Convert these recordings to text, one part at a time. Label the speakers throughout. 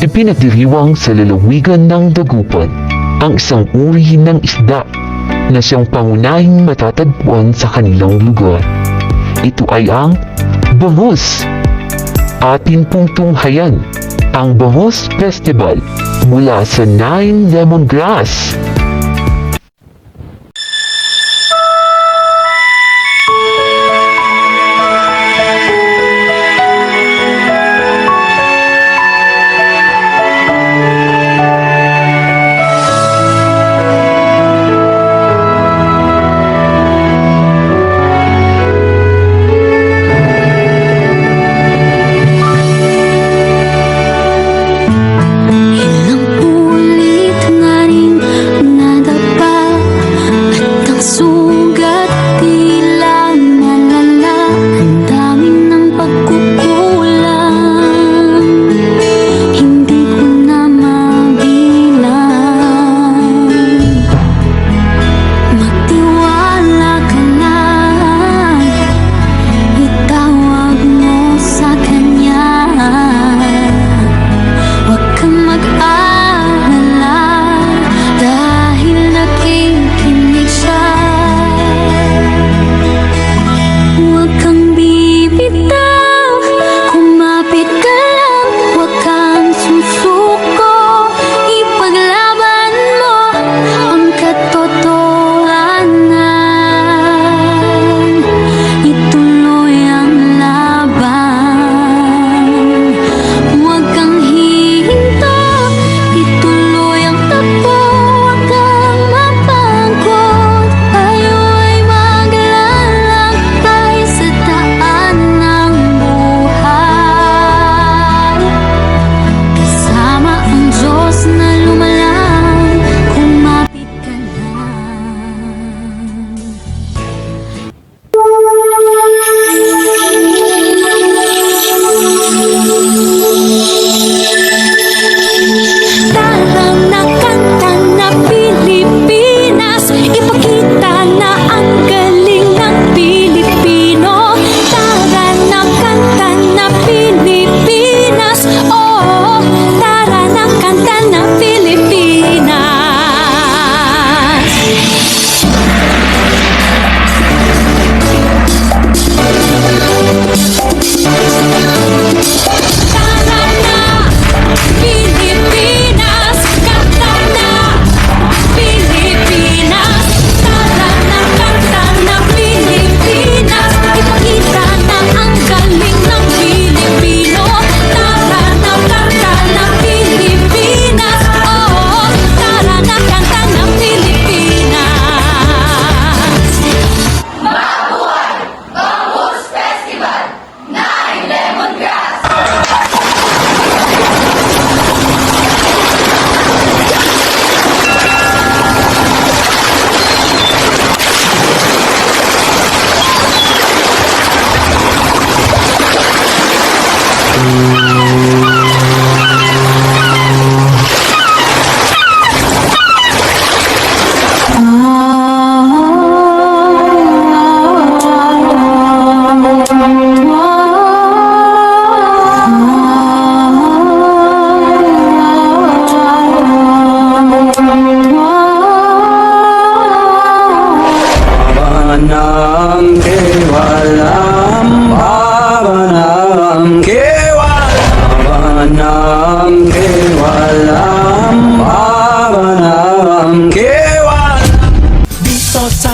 Speaker 1: Ipinagdiriwang sa lalawigan ng Dagupan ang isang uri ng isda na siyang pangunahing matatagpuan sa kanilang lugar. Ito ay ang bangus. Atin pong tunghayan ang Bangus Festival mula sa 9 Lemongrass.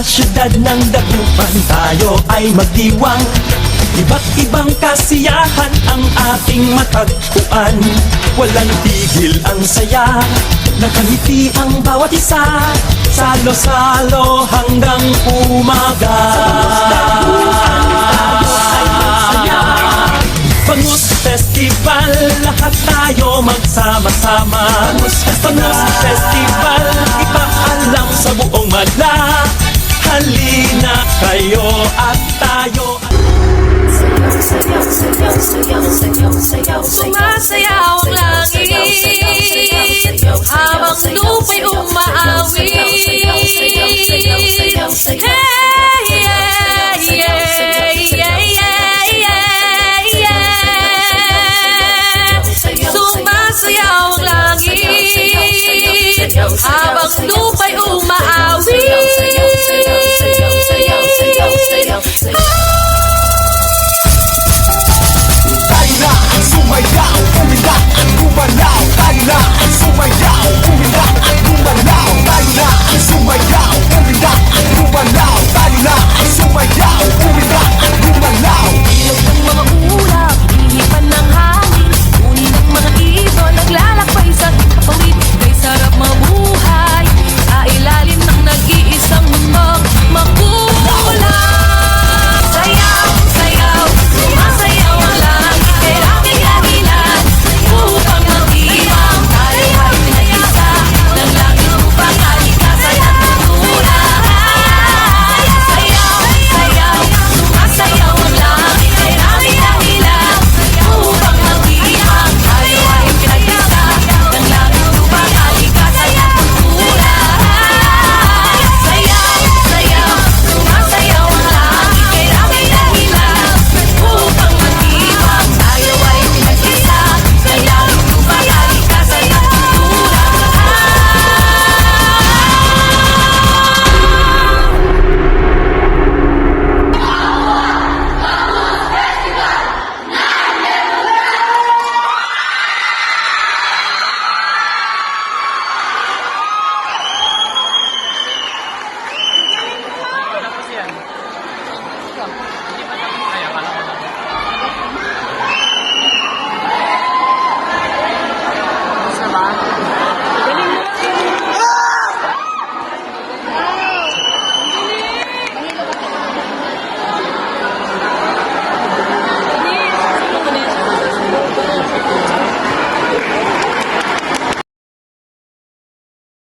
Speaker 2: Syudad ng Dagupan tayo ay magdiwang. Iba't ibang kasiyahan ang ating matagpuan. Walang tigil ang saya, nakangiti ang bawat isa. Salo-salo hanggang umaga. Bangus Festival, lahat tayo magsama-sama. Bangus Festival, ipaalam sa buong madla. Halina kayo at tayo.
Speaker 3: Sumasayaw ang langit habang lupa'y umaawit. Hey, yeah.